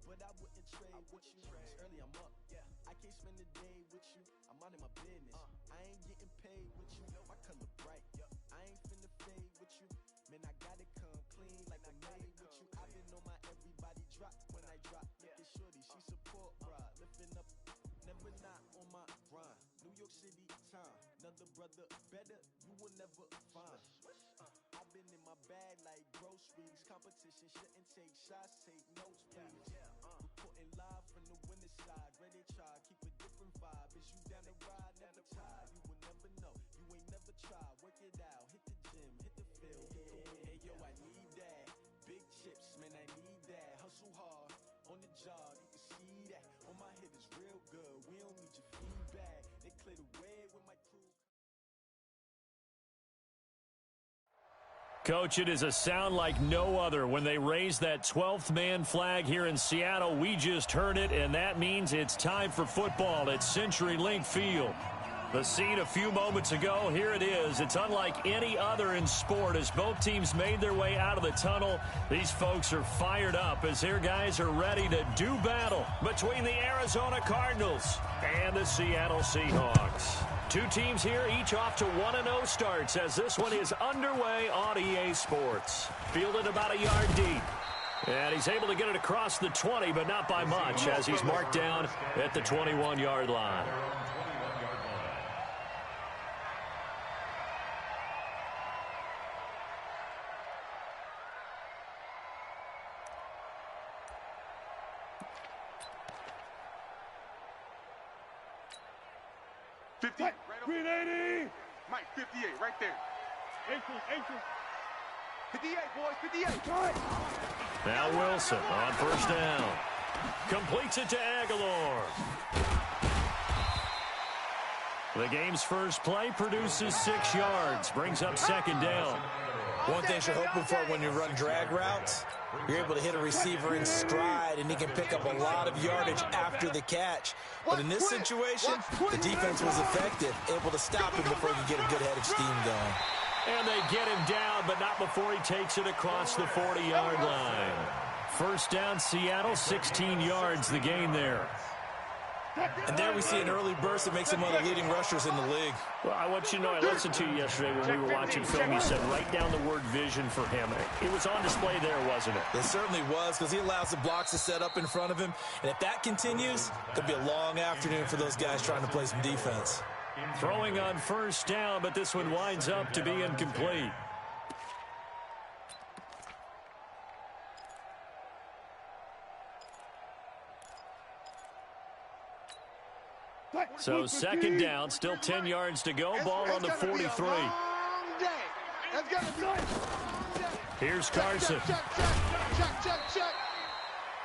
But I wouldn't trade with you. It's early, I'm up. I can't spend the day with you. I'm out of my business. I ain't getting paid with you. My color bright. I ain't finna fade with you. Man, I gotta come clean like I made with you. I've been on my everybody drop when I drop. Look at shorty, she support ride. Lifting up, never not on my grind. New York City time. Another brother better, you will never find. I've been in my bag like groceries. Competition shouldn't take shots, take notes, please. Reporting live from the winning side. Ready to try, keep a different vibe. Is you down the ride, never tired. You will never know, you ain't never tried. Work it out, hit the gym, hit the field, hit the win. Hey yo, I need that. Big chips, man, I need that. Hustle hard, on the job, you can see that. On my hit is real good, we don't need your feedback. They clear the way with my crew. Coach, it is a sound like no other when they raise that 12th man flag here in Seattle. We just heard it, and that means it's time for football at CenturyLink Field. The scene a few moments ago, here it is. It's unlike any other in sport as both teams made their way out of the tunnel. These folks are fired up as their guys are ready to do battle between the Arizona Cardinals and the Seattle Seahawks. Two teams here, each off to 1-0 starts as this one is underway on EA Sports. Fielded about a yard deep. And he's able to get it across the 20, but not by much as he's marked down at the 21-yard line. Green 80! Mike, 58, right there. 58, boys, 58. Now Wilson on first down. Completes it to Aguilar. The game's first play produces 6 yards. Brings up second down. One thing you're hoping for when you run drag routes, you're able to hit a receiver in stride, and he can pick up a lot of yardage after the catch. But in this situation, the defense was effective, able to stop him before he could get a good head of steam going. And they get him down, but not before he takes it across the 40-yard line. First down, Seattle, 16 yards the gain there. And there we see an early burst that makes him one of the leading rushers in the league. Well, I want you to know, I listened to you yesterday when we were watching film. You said write down the word vision for him. It was on display there, wasn't it? It certainly was, because he allows the blocks to set up in front of him. And if that continues, it could be a long afternoon for those guys trying to play some defense. Throwing on first down, but this one winds up to be incomplete. So second down, still 10 yards to go. Ball on the 43. Here's Carson.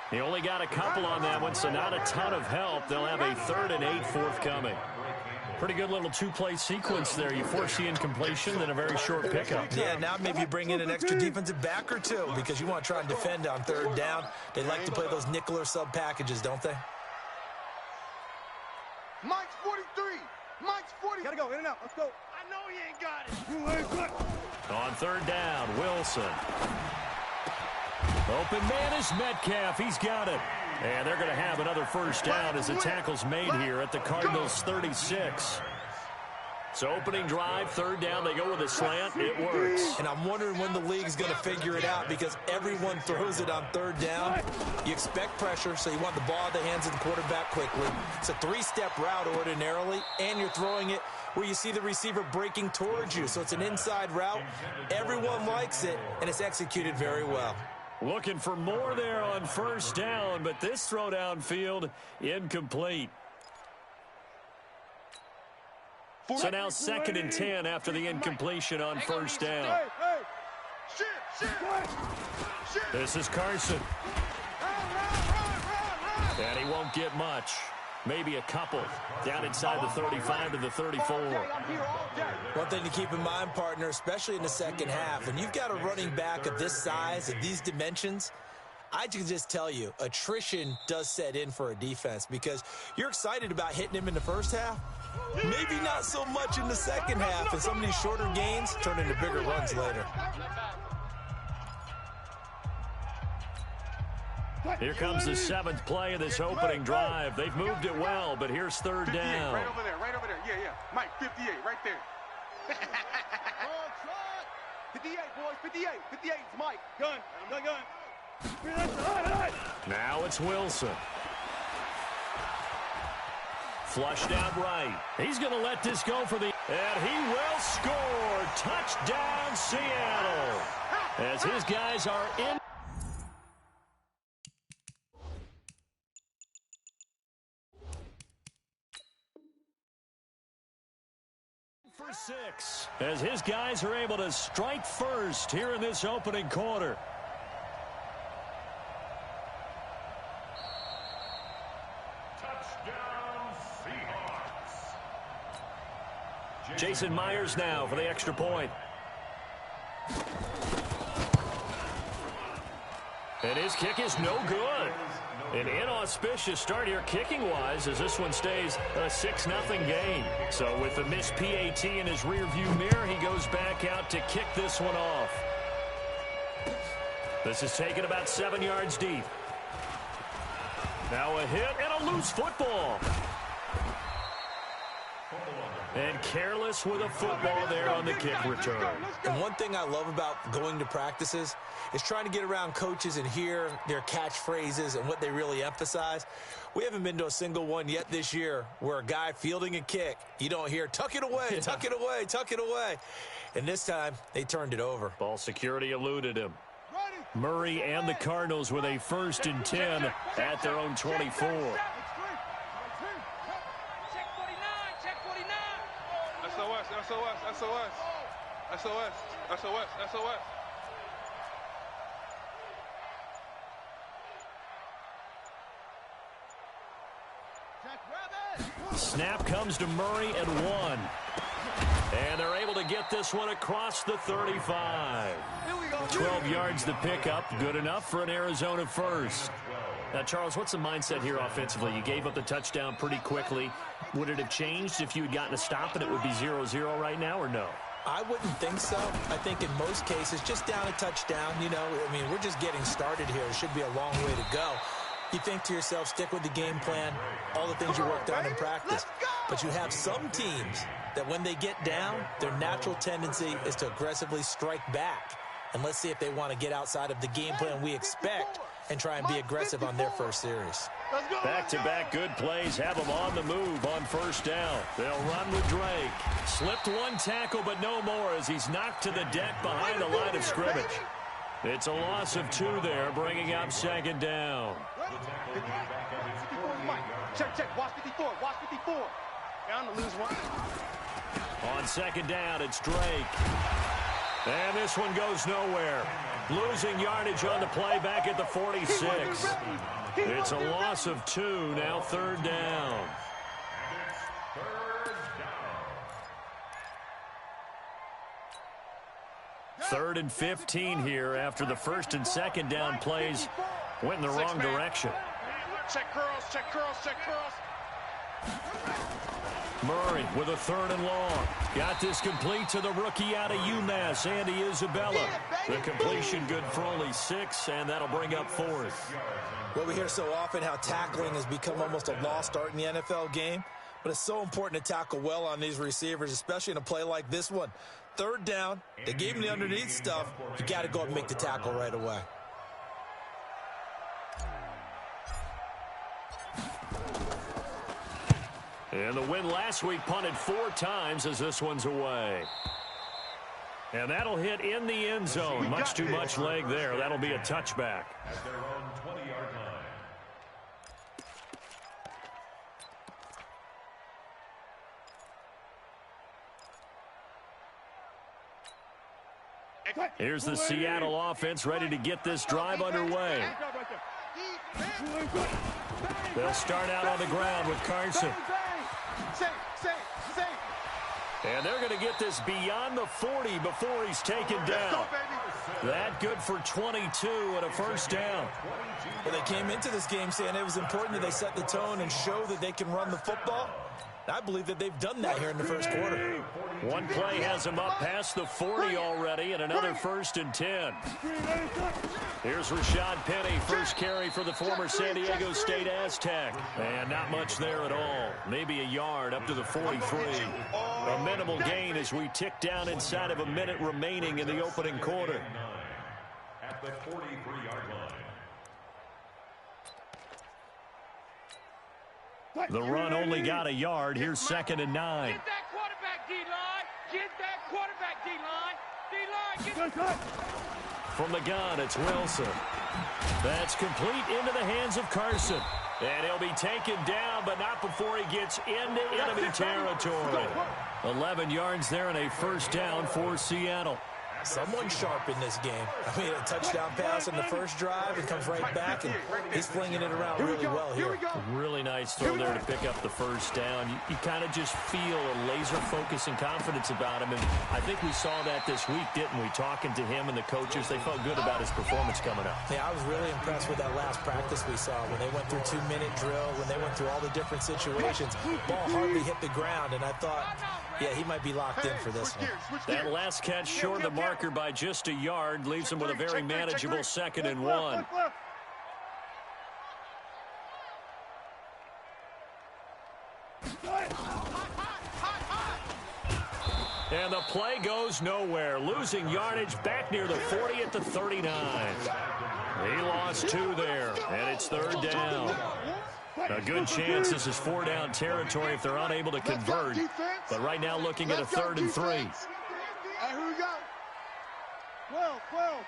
He only got a couple on that one, so not a ton of help. They'll have a 3rd and 8 forthcoming. Pretty good little two-play sequence there. You force the incompletion, then a very short pickup. Yeah, now maybe you bring in an extra defensive back or two because you want to try and defend on 3rd down. They like to play those nickel or sub packages, don't they? Mike's 43. Mike's 40. Gotta go, in and out. Let's go. I know he ain't got it. You ain't got it. On 3rd down, Wilson. Open man is Metcalf. He's got it. And they're going to have another first down as the tackle's made here at the Cardinals' 36. So opening drive, third down, they go with a slant. It works. And I'm wondering when the league's going to figure it out because everyone throws it on third down. You expect pressure, so you want the ball in the hands of the quarterback quickly. It's a three-step route ordinarily, and you're throwing it where you see the receiver breaking towards you. So it's an inside route. Everyone likes it, and it's executed very well. Looking for more there on first down, but this throw downfield incomplete. So now 2nd and 10 after the incompletion on first down. This is Carson. And he won't get much. Maybe a couple. Down inside the 35 to the 34. One thing to keep in mind, partner, especially in the second half, when you've got a running back of this size, of these dimensions, I can just tell you, attrition does set in for a defense because you're excited about hitting him in the first half. Maybe not so much in the second half, and some of these shorter gains turn into bigger runs later. Here comes the 7th play of this opening drive. They've moved it well, but here's third down. Right over there, right over there. Yeah. Mike, 58, right there. 58, boys, 58. 58, it's Mike. Gun. Now it's Wilson. Flushed out right. He's going to let this go for the... And he will score. Touchdown, Seattle. As his guys are in... for 6. As his guys are able to strike first here in this opening quarter. Jason Myers now for the extra point. And his kick is no good. An inauspicious start here kicking-wise as this one stays a 6-0 game. So with the missed PAT in his rearview mirror, he goes back out to kick this one off. This is taken about 7 yards deep. Now a hit and a loose football. And careless with a football there on the kick return. And one thing I love about going to practices is trying to get around coaches and hear their catchphrases and what they really emphasize. We haven't been to a single one yet this year where a guy fielding a kick, you don't hear, tuck it away, tuck it away, tuck it away. And this time, they turned it over. Ball security eluded him. Murray and the Cardinals with a 1st and 10 at their own 24. SOS. Snap comes to Murray at 1. And they're able to get this one across the 35. 12 yards to pick up. Good enough for an Arizona first. Now, Charles, what's the mindset here offensively? You gave up the touchdown pretty quickly. Would it have changed if you had gotten a stop and it would be 0-0 right now, or no? I wouldn't think so. I think in most cases, just down a touchdown, you know, I mean, we're just getting started here. It should be a long way to go. You think to yourself, stick with the game plan, all the things you worked on in practice. But you have some teams that when they get down, their natural tendency is to aggressively strike back. And let's see if they want to get outside of the game plan we expect and try and be aggressive on their first series. Back-to-back good plays have them on the move on first down. They'll run with Drake. Slipped one tackle, but no more as he's knocked to the deck behind the line of scrimmage. It's a loss of 2 there, bringing up 2nd down. Check. Watch 54. Down to lose one. On 2nd down, it's Drake. And this one goes nowhere. Losing yardage on the play back at the 46. It's a loss of 2, now 3rd down. Third and 15 here after the 1st and 2nd down plays went in the wrong direction. Check curls. Murray with a 3rd and long. Got this complete to the rookie out of UMass, Andy Isabella. The completion good for only 6, and that'll bring up 4th. Well, we hear so often how tackling has become almost a lost art in the NFL game. But it's so important to tackle well on these receivers, especially in a play like this one. Third down, they gave him the underneath stuff. You got to go up and make the tackle right away. And the win last week punted 4 times as this one's away. And that'll hit in the end zone. Much too much leg there. That'll be a touchback. At their own 20-yard line. Here's the Seattle offense ready to get this drive underway. They'll start out on the ground with Carson. And they're going to get this beyond the 40 before he's taken down. That good for 22 and a first down. Well, they came into this game saying it was important that they set the tone and show that they can run the football. I believe that they've done that here in the first quarter. One play has them up past the 40 already, and another 1st and 10. Here's Rashad Penny, first carry for the former San Diego State Aztec. And not much there at all. Maybe a yard up to the 43. A minimal gain as we tick down inside of a minute remaining in the opening quarter. At the 43-yard line. The run only got a yard. Here's 2nd and 9. Get that quarterback, D-line. Get that quarterback, D-line. D-line, get From the gun, it's Wilson. That's complete into the hands of Carson. And he'll be taken down, but not before he gets into enemy territory. 11 yards there and a first down for Seattle. Someone sharp in this game. I mean, a touchdown pass in the first drive and comes right back, and he's flinging it around really well here. Really nice throw there to pick up the first down. You kind of just feel a laser focus and confidence about him, and I think we saw that this week, didn't we? Talking to him and the coaches, they felt good about his performance coming up. Yeah, I was really impressed with that last practice we saw when they went through 2-minute drill, when they went through all the different situations. Ball hardly hit the ground, and I thought, yeah, he might be locked in for this one. That last catch short of the marker by just a yard leaves him with a very manageable 2nd and 1. And the play goes nowhere. Losing yardage back near the 40 at the 39. He lost 2 there, and it's 3rd down. A good chance this is 4-down territory if they're unable to convert. But right now looking at a 3rd and 3. Here we go. 12.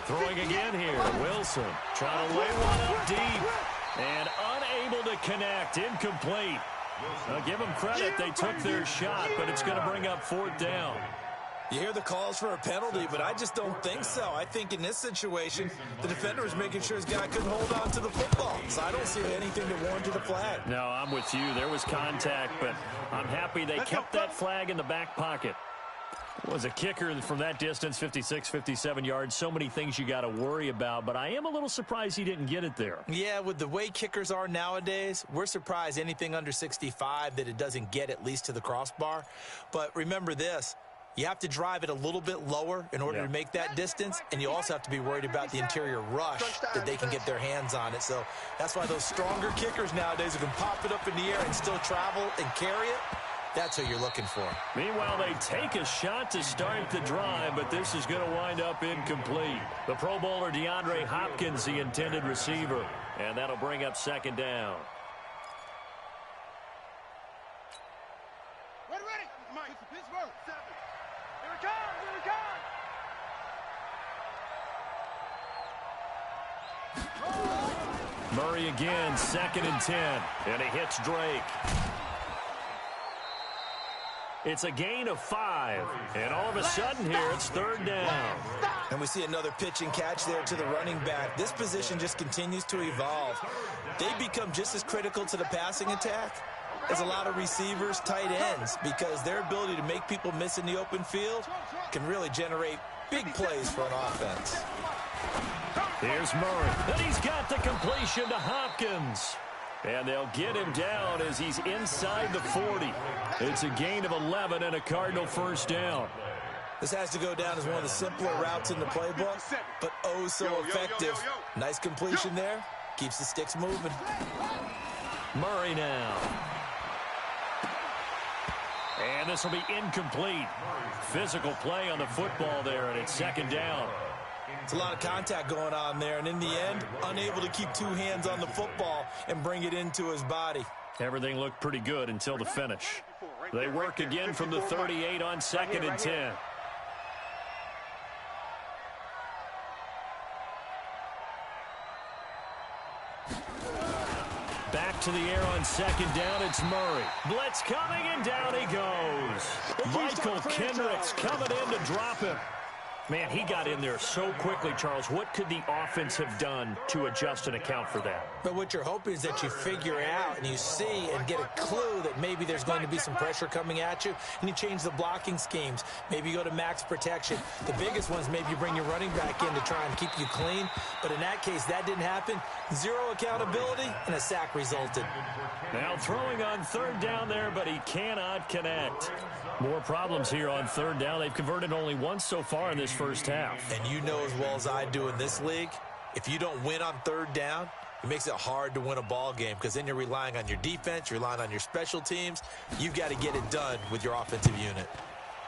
Throwing again here. Wilson trying to lay one up deep. And unable to connect. Incomplete. Now give them credit. They took their shot, but it's going to bring up 4th down. You hear the calls for a penalty, but I just don't think so. I think in this situation, the defender was making sure his guy couldn't hold on to the football. So I don't see anything to warrant a flag. No, I'm with you. There was contact, but I'm happy they kept that flag in the back pocket. Was a kicker from that distance, 56, 57 yards. So many things you got to worry about, but I am a little surprised he didn't get it there. Yeah, with the way kickers are nowadays, we're surprised anything under 65 that it doesn't get at least to the crossbar. But remember this. You have to drive it a little bit lower in order to make that distance, and you also have to be worried about the interior rush that they can get their hands on it. So that's why those stronger kickers nowadays who can pop it up in the air and still travel and carry it, that's what you're looking for. Meanwhile, they take a shot to start the drive, but this is going to wind up incomplete. The Pro Bowler DeAndre Hopkins, the intended receiver, and that'll bring up 2nd down. Ready. Mike, Pittsburgh. 7. Here it comes. Murray again, 2nd and 10, and he hits Drake. It's a gain of 5, and all of a sudden here it's 3rd down. And we see another pitch and catch there to the running back. This position just continues to evolve. They become just as critical to the passing attack as a lot of receivers, tight ends, because their ability to make people miss in the open field can really generate big plays for an offense. Here's Murray, and he's got the completion to Hopkins. And they'll get him down as he's inside the 40. It's a gain of 11 and a Cardinal first down. This has to go down as one of the simpler routes in the playbook, but oh so effective. Nice completion there. Keeps the sticks moving. Murray now. And this will be incomplete. Physical play on the football there, and it's second down. It's a lot of contact going on there, and in the end, unable to keep two hands on the football and bring it into his body. Everything looked pretty good until the finish. They work again from the 38 on second and 10. Back to the air on second down, it's Murray. Blitz coming, and down he goes. Michael Kendricks coming in to drop him. Man, he got in there so quickly, Charles. What could the offense have done to adjust and account for that? But what you're hoping is that you figure out and you see and get a clue that maybe there's going to be some pressure coming at you, and you change the blocking schemes. Maybe you go to max protection. The biggest ones, maybe you bring your running back in to try and keep you clean. But in that case, that didn't happen. Zero accountability, and a sack resulted. Now throwing on third down there, but he cannot connect. More problems here on third down. They've converted only once so far in this first half. And you know as well as I do in this league, if you don't win on third down, it makes it hard to win a ball game because then you're relying on your defense, you're relying on your special teams. You've got to get it done with your offensive unit.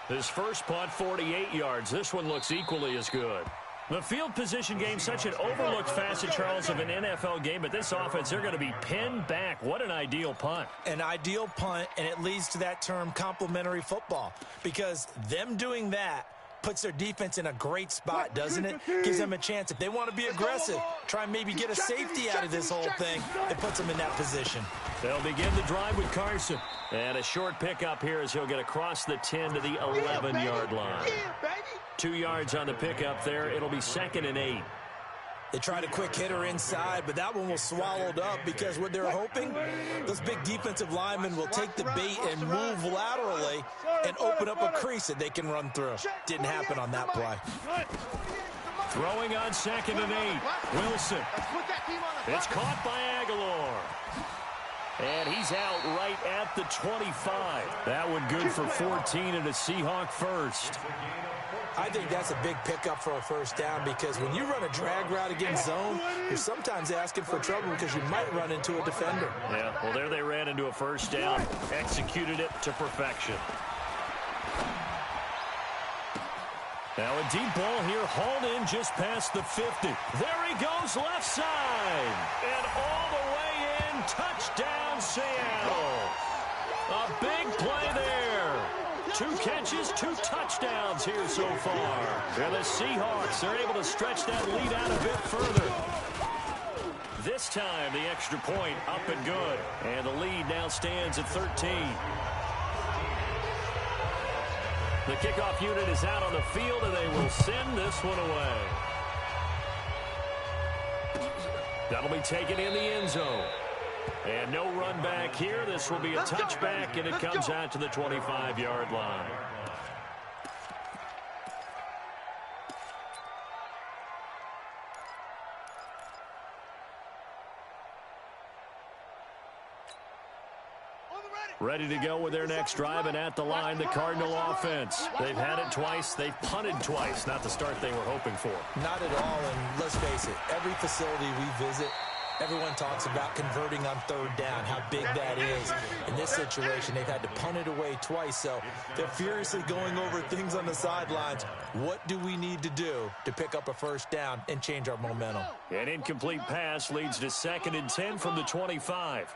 His first punt, 48 yards. This one looks equally as good. The field position game, such an overlooked facet, Charles, of an NFL game, but this offense, they're going to be pinned back. What an ideal punt. An ideal punt, and it leads to that term complementary football, because them doing that puts their defense in a great spot, doesn't it? Gives them a chance. If they want to be aggressive, try and maybe get a safety out of this whole thing, it puts them in that position. They'll begin the drive with Carson. And a short pickup here as he'll get across the 10 to the 11-yard line. 2 yards on the pickup there. It'll be second and 8. They tried a quick hitter inside, but that one was swallowed up because what they're hoping, those big defensive linemen will take the bait and move laterally and open up a crease that they can run through. Didn't happen on that play. Throwing on second and 8. Wilson. It's caught by Aguilar. And he's out right at the 25. That one good for 14 and a Seahawk first. I think that's a big pickup for a first down because when you run a drag route against zone, you're sometimes asking for trouble because you might run into a defender. Yeah, well, there they ran into a first down. Executed it to perfection. Now a deep ball here, hauled in just past the 50. There he goes, left side. And all the way in, touchdown Seattle. A big play there. 2 catches, 2 touchdowns here so far. And the Seahawks are able to stretch that lead out a bit further. This time, the extra point up and good. And the lead now stands at 13. The kickoff unit is out on the field, and they will send this one away. That'll be taken in the end zone. And no run back here. This will be a touchback, and it comes out to the 25-yard line. Ready to go with their next drive, and at the line, the Cardinal offense. They've had it twice. They've punted twice. Not the start they were hoping for. Not at all, and let's face it, every facility we visit, everyone talks about converting on third down, how big that is. In this situation, they've had to punt it away twice, so they're furiously going over things on the sidelines. What do we need to do to pick up a first down and change our momentum? An incomplete pass leads to second and 10 from the 25.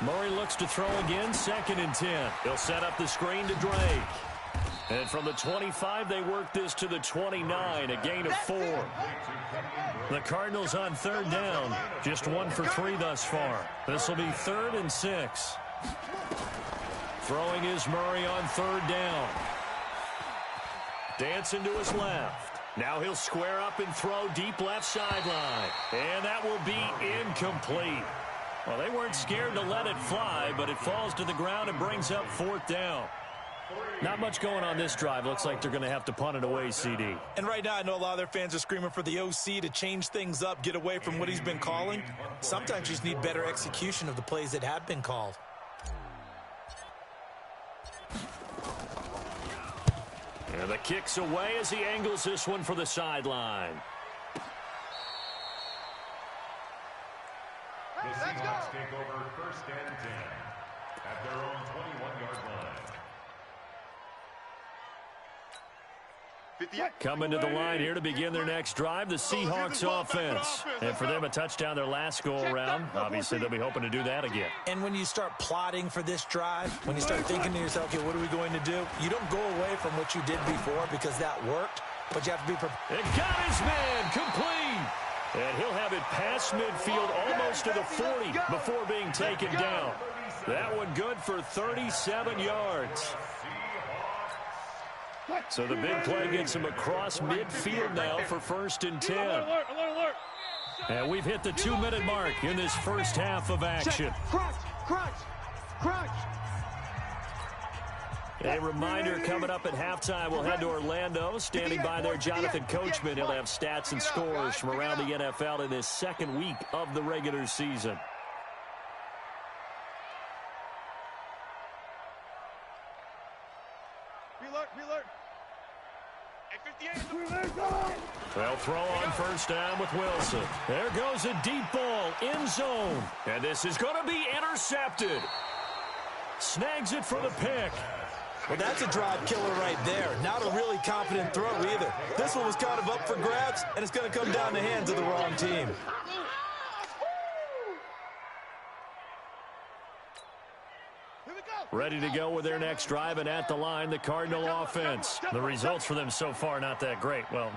Murray looks to throw again, second and 10. He'll set up the screen to Drake. And from the 25, they work this to the 29, a gain of 4. The Cardinals on third down, just 1 for 3 thus far. This will be third and 6. Throwing is Murray on third down. Dancing to his left. Now he'll square up and throw deep left sideline. And that will be incomplete. Well, they weren't scared to let it fly, but it falls to the ground and brings up fourth down. Not much going on this drive. Looks like they're going to have to punt it away, CD. And right now, I know a lot of their fans are screaming for the OC to change things up, get away from what he's been calling. Sometimes you just need better execution of the plays that have been called. And the kick's away as he angles this one for the sideline. The Seahawks take over 1st and 10 at their own 21-yard line. Coming to the line here to begin their next drive, the Seahawks offense. And for them, a touchdown their last go-around. Obviously, they'll be hoping to do that again. And when you start plotting for this drive, when you start thinking to yourself, okay, what are we going to do? You don't go away from what you did before because that worked, but you have to be prepared. It got his man complete. And he'll have it past midfield almost to the 40 before being taken down. That one good for 37 yards. So the big play gets him across midfield now for 1st and 10. And we've hit the 2-minute mark in this first half of action. A reminder coming up at halftime, we'll head to Orlando. Standing by there, Jonathan Coachman. He'll have stats and scores from around the NFL in this second week of the regular season. They'll throw on 1st down with Wilson. There goes a deep ball, end zone. And this is going to be intercepted. Snags it for the pick. Well, that's a drive killer right there. Not a really confident throw either. This one was kind of up for grabs, and it's going to come down the hands of the wrong team. Ready to go with their next drive, and at the line, the Cardinal offense. The results for them so far, not that great. Well,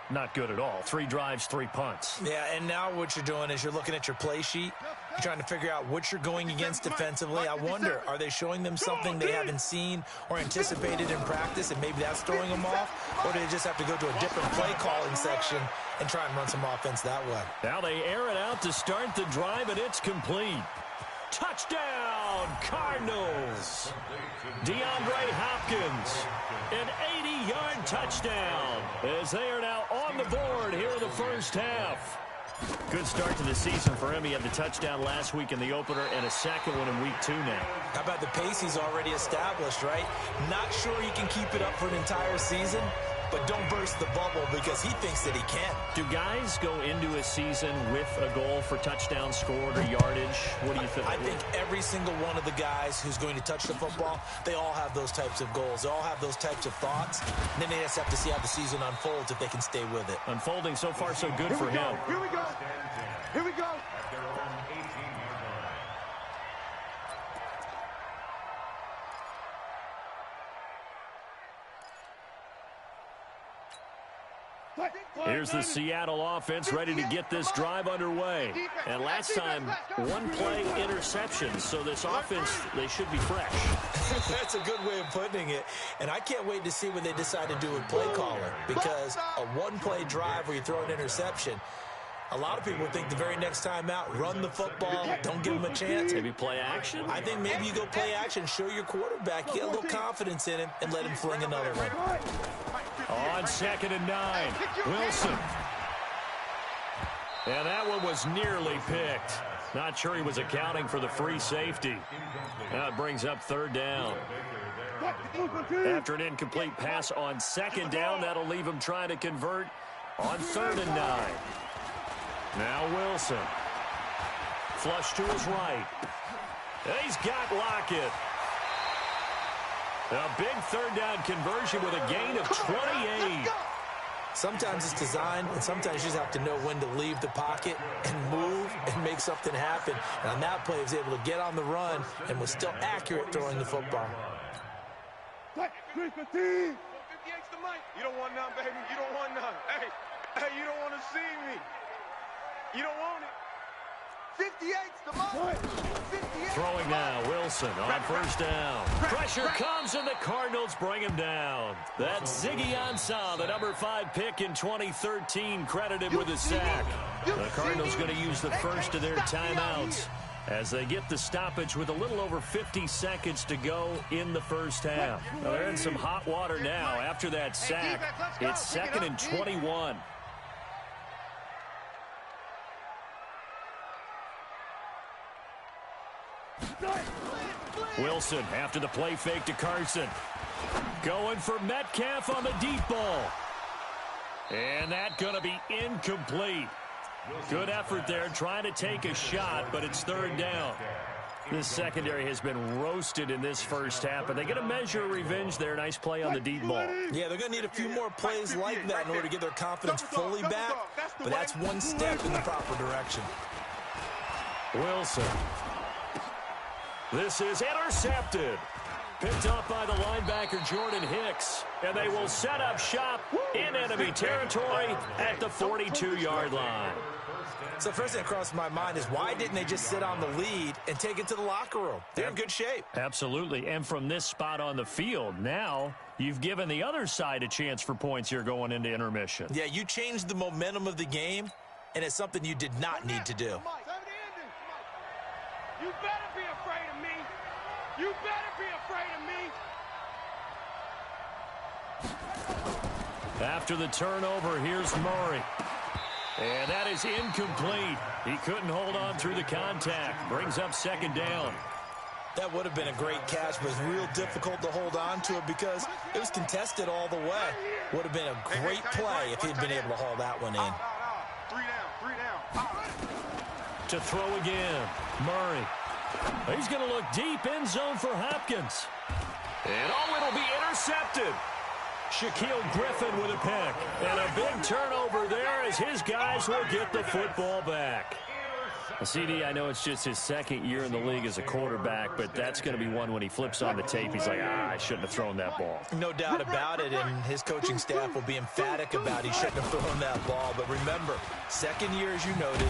not good at all. 3 drives, 3 punts. Yeah, and now what you're doing is you're looking at your play sheet. You're trying to figure out what you're going against defensively. I wonder, are they showing them something they haven't seen or anticipated in practice, and maybe that's throwing them off? Or do they just have to go to a different play calling section and try and run some offense that way? Now they air it out to start the drive, and it's complete. Touchdown, Cardinals. DeAndre Hopkins, an 80-yard touchdown as they are now on the board here in the first half. Good start to the season for him. He had the touchdown last week in the opener and a second one in week 2 now. How about the pace he's already established, right? Not sure he can keep it up for an entire season, but don't burst the bubble because he thinks that he can. Do guys go into a season with a goal for touchdown scored or yardage? What do you think? I think every single one of the guys who's going to touch the football, they all have those types of goals. They all have those types of thoughts. And then they just have to see how the season unfolds if they can stay with it. Unfolding so far so good for him. Here we go. Here we go. At their own 18-yard line. Here's the Seattle offense ready to get this drive underway. And last time, 1 play interception. So this offense, they should be fresh. That's a good way of putting it. And I can't wait to see what they decide to do with play calling. Because a 1-play drive where you throw an interception, a lot of people think the very next time out, run the football, don't give him a chance. Maybe play action? I think maybe you go play action, show your quarterback, get a little confidence in him, and let him fling another one. On 2nd and 9, Wilson. And that one was nearly picked. Not sure he was accounting for the free safety. Now it brings up 3rd down. After an incomplete pass on 2nd down, that'll leave him trying to convert on 3rd and 9. Now Wilson. Flush to his right. He's got Lockett. A big 3rd down conversion with a gain of 28. Sometimes it's designed, and sometimes you just have to know when to leave the pocket and move and make something happen. And on that play, he was able to get on the run and was still accurate throwing the football. You don't want none, baby. You don't want none. Hey, you don't want to see me. You don't want it. 58's the mark. Throwing now, Wilson on 1st down. Pressure comes, and the Cardinals bring him down. That's Ziggy Ansah, the number 5 pick in 2013, credited with a sack. The Cardinals going to use the first of their timeouts as they get the stoppage with a little over 50 seconds to go in the first half. Now they're in some hot water now after that sack. It's 2nd and 21. Wilson after the play fake to Carson. Going for Metcalf on the deep ball. And that's going to be incomplete. Good effort there trying to take a shot, but it's third down. This secondary has been roasted in this first half, but they get a measure of revenge there. Nice play on the deep ball. Yeah, they're going to need a few more plays like that in order to get their confidence fully back, but that's one step in the proper direction. Wilson. This is intercepted. Picked up by the linebacker, Jordan Hicks. And they will set up shop in enemy territory at the 42-yard line. So first thing that crossed my mind is why didn't they just sit on the lead and take it to the locker room? They're in good shape. Absolutely. And from this spot on the field, now you've given the other side a chance for points here going into intermission. Yeah, you changed the momentum of the game, and it's something you did not need to do. You better be afraid of me. You better be afraid of me. After the turnover, here's Murray. And that is incomplete. He couldn't hold on through the contact. Brings up second down. That would have been a great catch, but it was real difficult to hold on to it because it was contested all the way. Would have been a great play if he'd been able to haul that one in. 3 down. To throw again, Murray. He's going to look deep end zone for Hopkins. And it'll be intercepted. Shaquille Griffin with a pick. And a big turnover there as his guys will get the football back. CD, I know it's just his second year in the league as a quarterback, but that's going to be one when he flips on the tape. He's like, I shouldn't have thrown that ball. No doubt about it, and his coaching staff will be emphatic about he shouldn't have thrown that ball. But remember, second year, as you noted,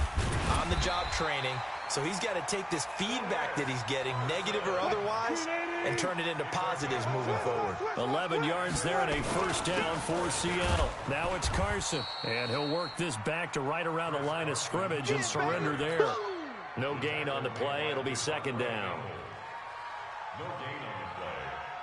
on-the-job training. So he's got to take this feedback that he's getting, negative or otherwise, and turn it into positives moving forward. 11 yards there and a first down for Seattle. Now it's Carson, and he'll work this back to right around the line of scrimmage and surrender there. No gain on the play. It'll be second down. No gain on the play.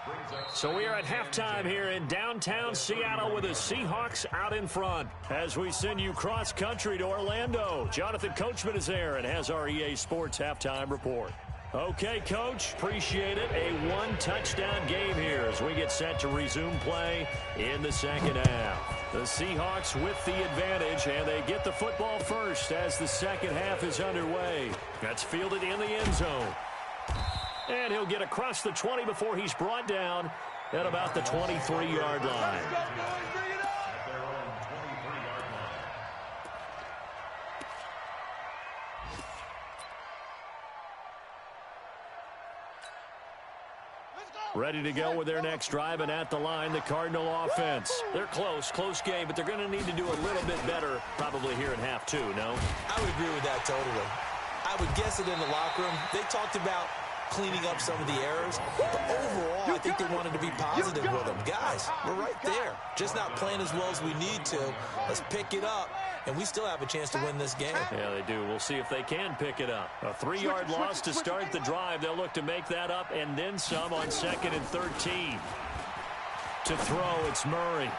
Brings up So we are at halftime here in downtown Seattle with the Seahawks out in front. As we send you cross-country to Orlando, Jonathan Coachman is there and has our EA Sports halftime report. Okay, Coach, appreciate it. A one-touchdown game here as we get set to resume play in the second half. The Seahawks with the advantage, and they get the football first as the second half is underway. That's fielded in the end zone. And he'll get across the 20 before he's brought down at about the 23-yard line. at their own 23-yard line. Ready to go with their next drive, and at the line, the Cardinal offense. They're close game, but they're going to need to do a little bit better probably here in half two, no? I would agree with that totally. I would guess it in the locker room. They talked about cleaning up some of the errors, but overall, I think they wanted to be positive with them. Guys, we're right there. Just not playing as well as we need to. Let's pick it up, and we still have a chance to win this game. Yeah, they do. We'll see if they can pick it up. A 3-yard loss to start the drive. They'll look to make that up and then some on 2nd and 13. To throw, it's Murray.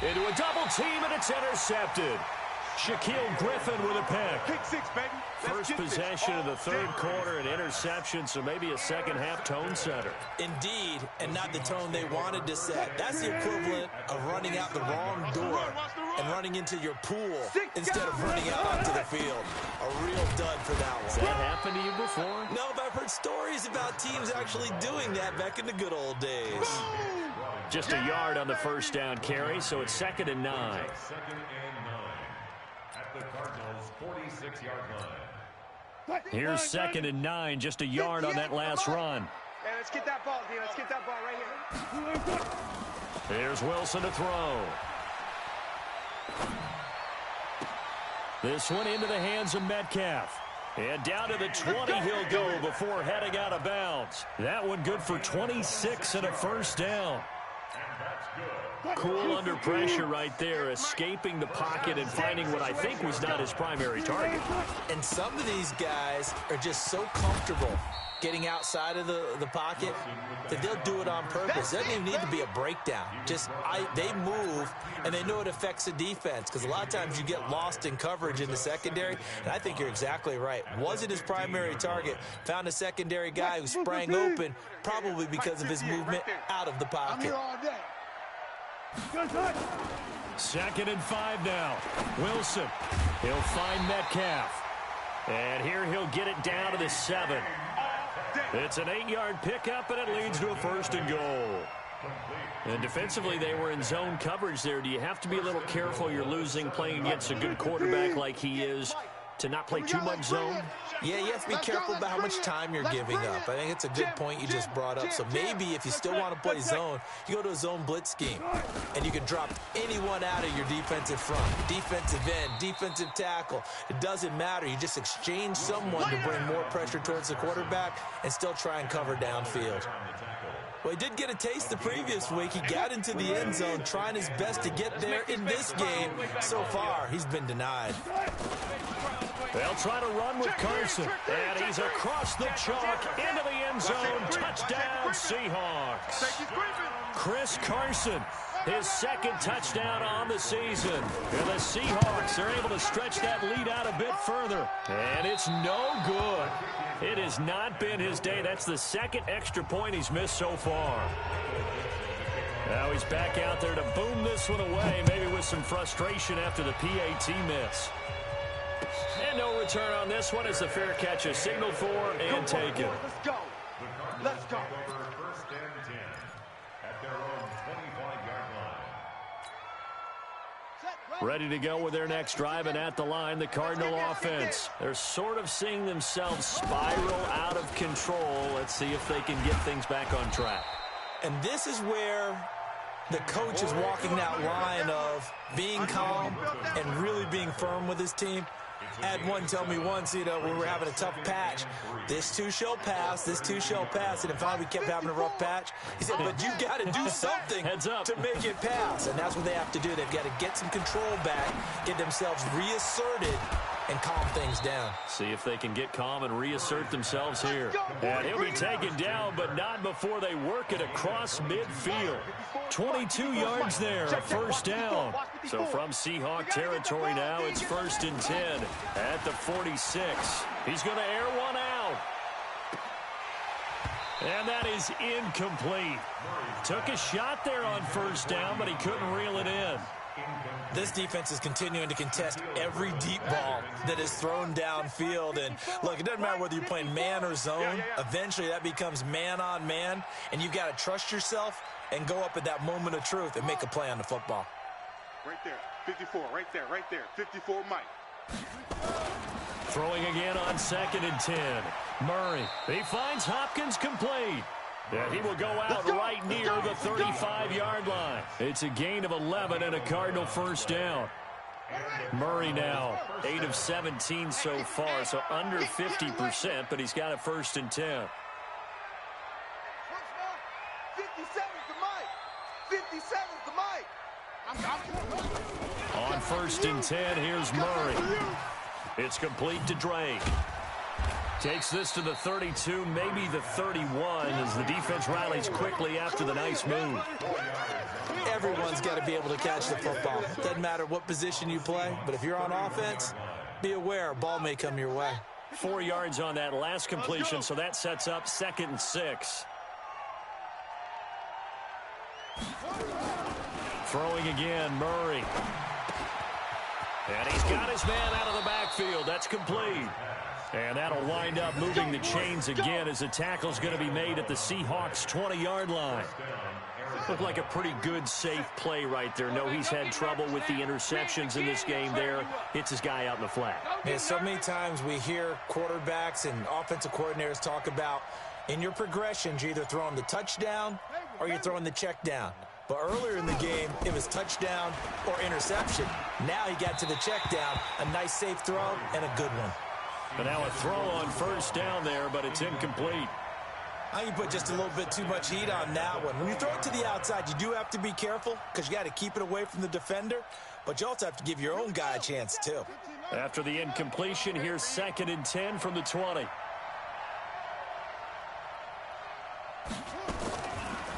Into a double team, and it's intercepted. Shaquille Griffin with a pick. Pick six, baby. First possession of the third quarter, an interception, so maybe a second-half tone setter. Indeed, and not the tone they wanted to set. That's the equivalent of running out the wrong door and running into your pool instead of running out onto the field. A real dud for that one. Has that happened to you before? No, but I've heard stories about teams actually doing that back in the good old days. Just a yard on the first down carry, so it's 2nd and 9. 2nd and 9 at the Cardinals' 46-yard line. Here's 2nd and 9, just a yard on that last run. Hey, let's get that ball, D. Let's get that ball right here. There's Wilson to throw. This one into the hands of Metcalf. And down to the 20 he'll go before heading out of bounds. That one good for 26 and a first down. Cool under pressure right there, escaping the pocket and finding what I think was not his primary target. And some of these guys are just so comfortable getting outside of the pocket, that they'll do it on purpose. It doesn't even need to be a breakdown. They move, and they know it affects the defense, because a lot of times you get lost in coverage in the secondary, and I think you're exactly right. Wasn't his primary target. Found a secondary guy who sprang open, probably because of his movement out of the pocket. 2nd and 5 now. Wilson. He'll find Metcalf. And here he'll get it down to the 7. It's an 8-yard pickup, and it leads to a 1st and goal. And defensively, they were in zone coverage there. Do you have to be a little careful you're losing playing against a good quarterback like he is to not play too much zone? Yeah, you have to be careful about how much time you're giving up. I think it's a good point you just brought up. So maybe if you still want to play zone, you go to a zone blitz scheme, and you can drop anyone out of your defensive front, defensive end, defensive tackle. It doesn't matter. You just exchange someone to bring more pressure towards the quarterback and still try and cover downfield. Well, he did get a taste the previous week. He got into the end zone, trying his best to get there in this game. So far, he's been denied. They'll try to run with Carson, and he's across the chalk into the end zone. Touchdown, Seahawks. Chris Carson, his 2nd touchdown on the season. And the Seahawks are able to stretch that lead out a bit further, and it's no good. It has not been his day. That's the 2nd extra point he's missed so far. Now he's back out there to boom this one away, maybe with some frustration after the PAT miss. And no return on this one as the fair catch is signaled for and taken. Let's go. Let's go. 1st and 10 at their own 25-yard line. Ready to go with their next drive, and at the line, the Cardinal offense. They're sort of seeing themselves spiral out of control. Let's see if they can get things back on track. And this is where the coach is walking that line of being calm and really being firm with his team. I had one tell me once, when we were having a tough patch, this too shall pass, this too shall pass. And finally we kept having a rough patch. He said, but you got to do something to make it pass. And that's what they have to do. They've got to get some control back, get themselves reasserted, and calm things down. See if they can get calm and reassert themselves here. And he'll be taken down, but not before they work it across midfield. 22 yards there, a 1st down. So from Seahawk territory now, it's 1st and 10 at the 46. He's going to air one out. And that is incomplete. Took a shot there on 1st down, but he couldn't reel it in. This defense is continuing to contest every deep ball that is thrown downfield. And look, it doesn't matter whether you're playing man or zone. Eventually that becomes man on man, and you've got to trust yourself and go up at that moment of truth and make a play on the football. Right there, 54, right there, 54 Mike. Throwing again on 2nd and 10. Murray, he finds Hopkins complete. And he will go out right near the 35-yard line. It's a gain of 11 and a Cardinal 1st down. Murray now 8 of 17 so far, so under 50%, but he's got a 1st and 10. 57's the mic. 57's the mic. On 1st and 10, here's Murray. It's complete to Drake. Takes this to the 32, maybe the 31, as the defense rallies quickly after the nice move. Everyone's got to be able to catch the football. Doesn't matter what position you play, but if you're on offense, be aware a ball may come your way. 4 yards on that last completion, so that sets up 2nd and 6. Throwing again, Murray. And he's got his man out of the backfield. That's complete. And that'll wind up moving the chains again as the tackle's going to be made at the Seahawks' 20-yard line. Looked like a pretty good, safe play right there. No, he's had trouble with the interceptions in this game there. Hits his guy out in the flat. Yeah, so many times we hear quarterbacks and offensive coordinators talk about in your progressions, you're either throwing the touchdown or you're throwing the check down. But earlier in the game, it was touchdown or interception. Now he got to the check down, a nice safe throw and a good one. But now a throw on 1st down there, but it's incomplete. I think you put just a little bit too much heat on that one. When you throw it to the outside, you do have to be careful because you got to keep it away from the defender, but you also have to give your own guy a chance too. After the incompletion, here's 2nd and 10 from the 20.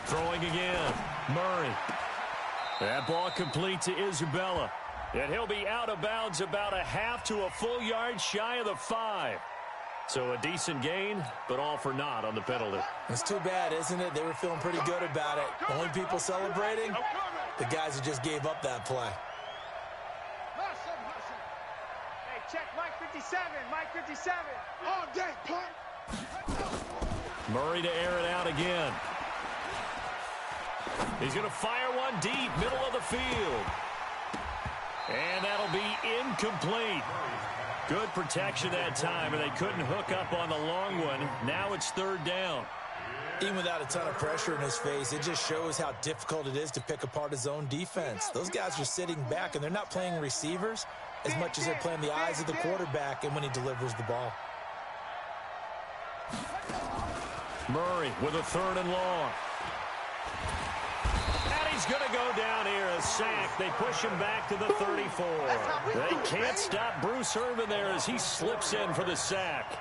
Throwing again. Murray. That ball complete to Isabella. And he'll be out of bounds about a half to a full yard shy of the 5. So a decent gain, but all for naught on the penalty. It's too bad, isn't it? They were feeling pretty good about it. Only people celebrating, the guys who just gave up that play. Hey, check Mike 57. Mike 57. All day, punk. Murray to air it out again. He's going to fire one deep, middle of the field. And that'll be incomplete. Good protection that time, and they couldn't hook up on the long one. Now it's 3rd down. Even without a ton of pressure in his face, it just shows how difficult it is to pick apart his own defense. Those guys are sitting back, and they're not playing receivers as much as they're playing the eyes of the quarterback and when he delivers the ball. Murray with a 3rd and long. He's going to go down here, a sack. They push him back to the 34. They can't stop Bruce Irvin there as he slips in for the sack.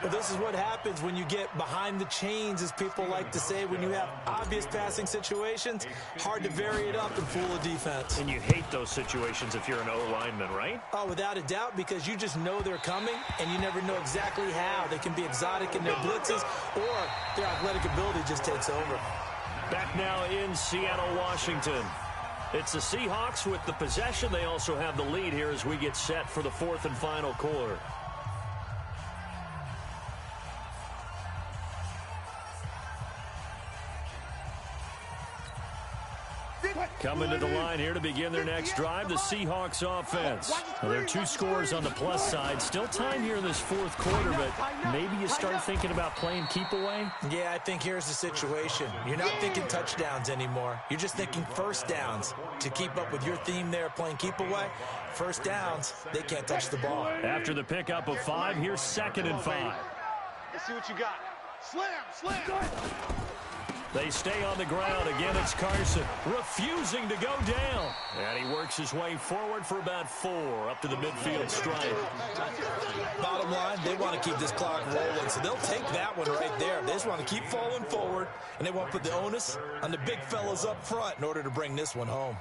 Well, this is what happens when you get behind the chains, as people like to say, when you have obvious passing situations. Hard to vary it up and fool a defense. And you hate those situations if you're an O-lineman, right? Oh, without a doubt, because you just know they're coming, and you never know exactly how. They can be exotic in their blitzes, or their athletic ability just takes over. Back now in Seattle, Washington. It's the Seahawks with the possession. They also have the lead here as we get set for the 4th and final quarter. Coming to the line here to begin their next drive, the Seahawks offense. Well, there are 2 scores on the plus side. Still time here in this 4th quarter, but maybe you start thinking about playing keep away? Yeah, I think here's the situation. You're not thinking touchdowns anymore. You're just thinking first downs. To keep up with your theme there, playing keep away, first downs, they can't touch the ball. After the pickup of 5, here's 2nd and 5. Let's see what you got. Slam. They stay on the ground. Again, it's Carson refusing to go down. And he works his way forward for about 4 up to the midfield stripe. Bottom line, they want to keep this clock rolling, so they'll take that one right there. They just want to keep falling forward, and they want to put the onus on the big fellas up front in order to bring this one home.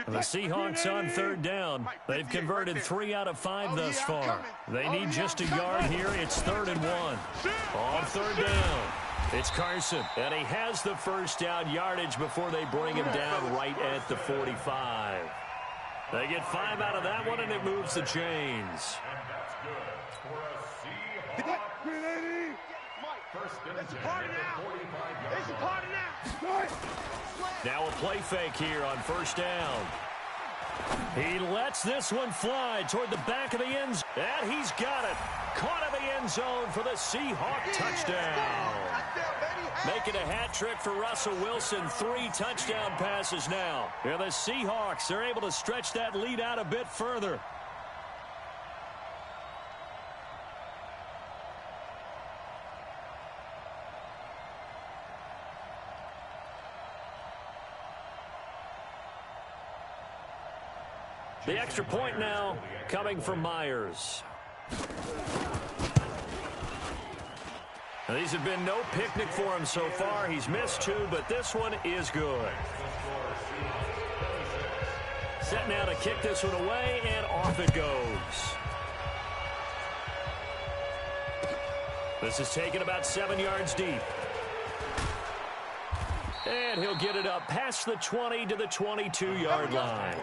The Seahawks on 3rd down. They've converted 3 out of 5 thus far. They need just a yard here. It's 3rd and 1. On 3rd down, it's Carson. And he has the first down yardage before they bring him down right at the 45. They get 5 out of that one, and it moves the chains. Now a play fake here on 1st down. He lets this one fly toward the back of the end zone. And he's got it. Caught in the end zone for the Seahawk touchdown. Making a hat trick for Russell Wilson. 3 touchdown passes now. And the Seahawks are able to stretch that lead out a bit further. The extra point now coming from Myers. Now, these have been no picnic for him so far. He's missed 2, but this one is good. Set now to kick this one away, and off it goes. This is taken about 7 yards deep. And he'll get it up past the 20 to the 22-yard line.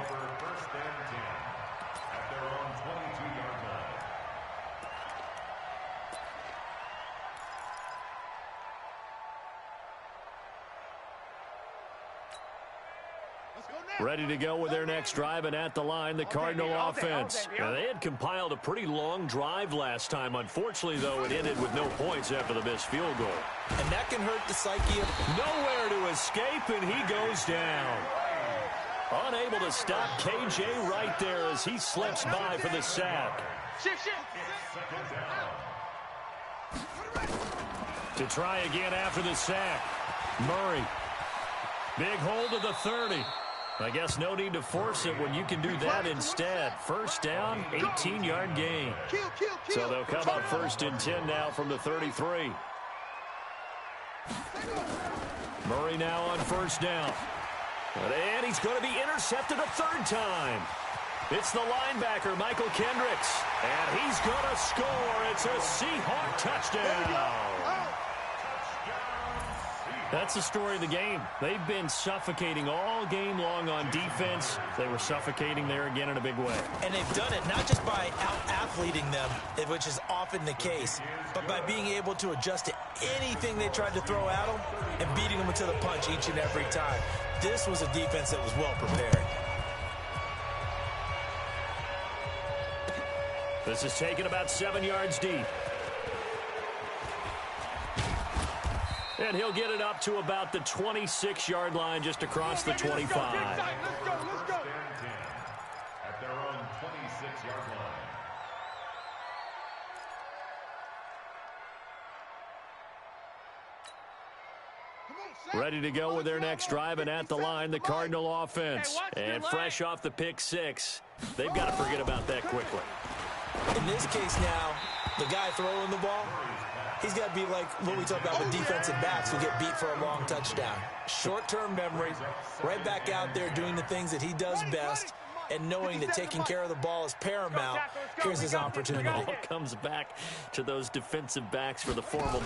Ready to go with their next drive, and at the line, the Cardinal offense. Now, they had compiled a pretty long drive last time. Unfortunately, though, it ended with no points after the missed field goal. And that can hurt the psyche of... Nowhere to escape, and he goes down. Unable to stop KJ right there as he slips by for the sack. To try again after the sack. Murray. Big hold of the 30. I guess no need to force it when you can do that instead. First down, 18-yard gain. So they'll come up first and 10 now from the 33. Murray now on first down. And he's going to be intercepted a third time. It's the linebacker, Michael Kendricks. And he's going to score. It's a Seahawk touchdown. That's the story of the game. They've been suffocating all game long on defense. They were suffocating there again in a big way. And they've done it not just by out-athleting them, which is often the case, but by being able to adjust to anything they tried to throw at them and beating them to the punch each and every time. This was a defense that was well prepared. This is taken about 7 yards deep. And he'll get it up to about the 26-yard line just across the 25. Let's go. At their own 26-yard line. Ready to go with their next drive, and at the line, the Cardinal offense. And fresh off the pick six, they've got to forget about that quickly. In this case now, the guy throwing the ball, he's got to be like what we talk about with defensive backs who get beat for a long touchdown. Short-term memory, right back out there doing the things that he does best, and knowing that taking care of the ball is paramount. Here's his opportunity. It all comes back to those defensive backs for the former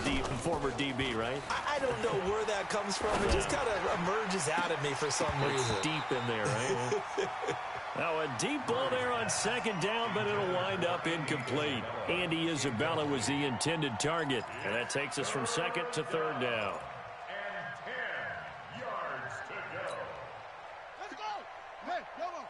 DB, right? I don't know where that comes from. It just kind of emerges out of me for some reason. It's deep in there, right? Now a deep ball there on second down, but it'll wind up incomplete. Andy Isabella was the intended target, and that takes us from second to third down. And 10 yards to go. Let's go. Hey, come on.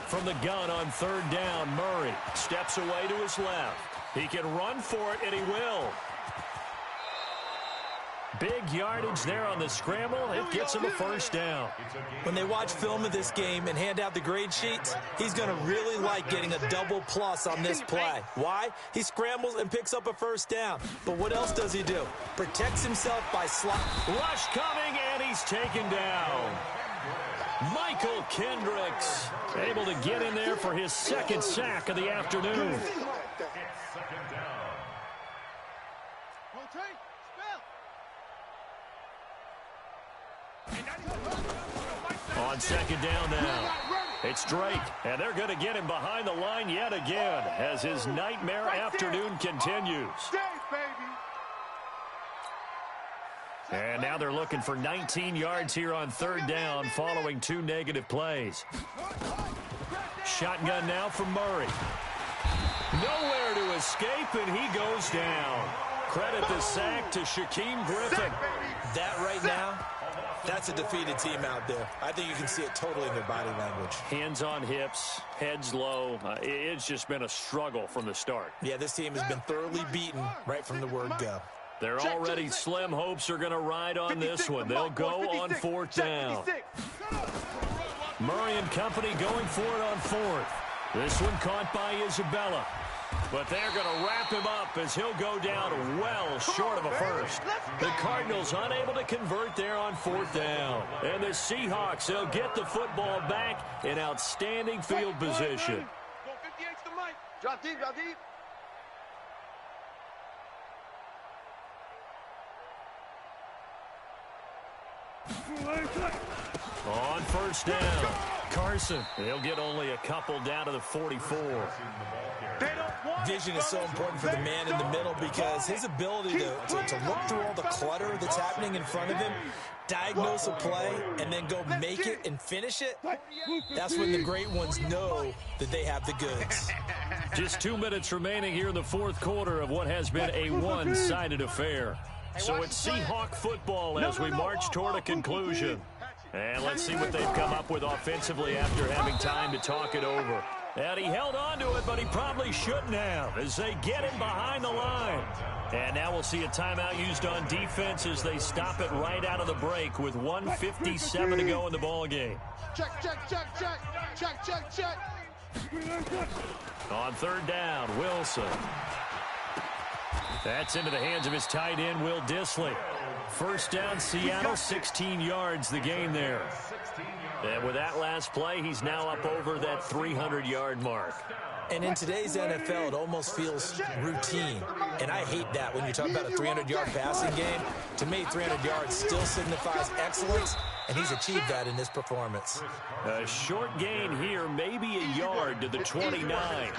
From the gun on third down, Murray steps away to his left. He can run for it, and he will. Big yardage there on the scramble. It gets him a first down. When they watch film of this game and hand out the grade sheets, he's going to really like getting a double plus on this play. Why? He scrambles and picks up a first down. But what else does he do? Protects himself by slot. Rush coming, and he's taken down. Michael Kendricks able to get in there for his second sack of the afternoon. It's second down. On second down now, it's Drake, and they're going to get him behind the line yet again as his nightmare afternoon continues. And now they're looking for 19 yards here on third down following 2 negative plays. Shotgun now from Murray. Nowhere to escape, and he goes down. Credit the sack to Shaquem Griffin. That right now, that's a defeated team out there. I think you can see it totally in their body language. Hands on hips, heads low. It's just been a struggle from the start. Yeah, this team has been thoroughly beaten right from the word go. They're already slim hopes are going to ride on this one. They'll go on fourth down. Murray and company going for it on fourth. This one caught by Isabella. But they're going to wrap him up as he'll go down well short of a first. The Cardinals unable to convert there on fourth down. And the Seahawks, they'll get the football back in outstanding field position. Drop deep, drop deep. On first down, Carson. They'll get only a couple down to the 44. Vision is so important for the man in the middle because his ability to look through all the clutter that's happening in front of him, diagnose a play, and then go make it and finish it, that's when the great ones know that they have the goods. Just 2 minutes remaining here in the fourth quarter of what has been a one-sided affair. So it's Seahawk football as we march toward a conclusion. And let's see what they've come up with offensively after having time to talk it over. And he held on to it, but he probably shouldn't have as they get him behind the line. And now we'll see a timeout used on defense as they stop it right out of the break with 1:57 to go in the ballgame. Check. On third down, Wilson. That's into the hands of his tight end, Will Dissly. First down, Seattle, 16 yards the gain there. And with that last play, he's now up over that 300-yard mark. And in today's NFL, it almost feels routine. And I hate that when you talk about a 300-yard passing game. To me, 300 yards still signifies excellence, and he's achieved that in this performance. A short gain here, maybe a yard to the 29.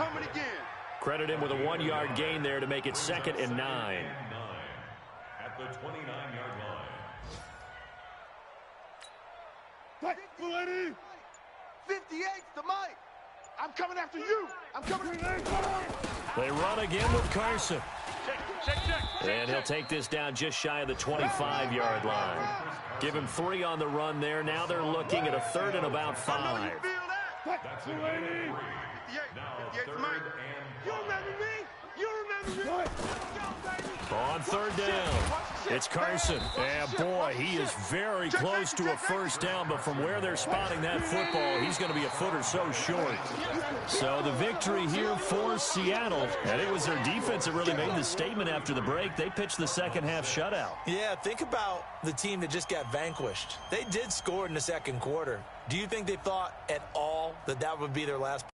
Credit him with a 1-yard gain there to make it 2nd and 9. At the 29-yard line. 58's the mic. I'm coming after you. I'm coming after you. They run again with Carson. And he'll take this down just shy of the 25-yard line. Give him 3 on the run there. Now they're looking at a 3rd and about 5. That's a gain of 3. Now 3rd and... You remember me? You remember me? On 3rd down, it's Carson. And boy, he is very close to a first down, but from where they're spotting that football, he's going to be a foot or so short. So the victory here for Seattle, and it was their defense that really made the statement after the break. They pitched the second half shutout. Yeah, think about the team that just got vanquished. They did score in the second quarter. Do you think they thought at all that that would be their last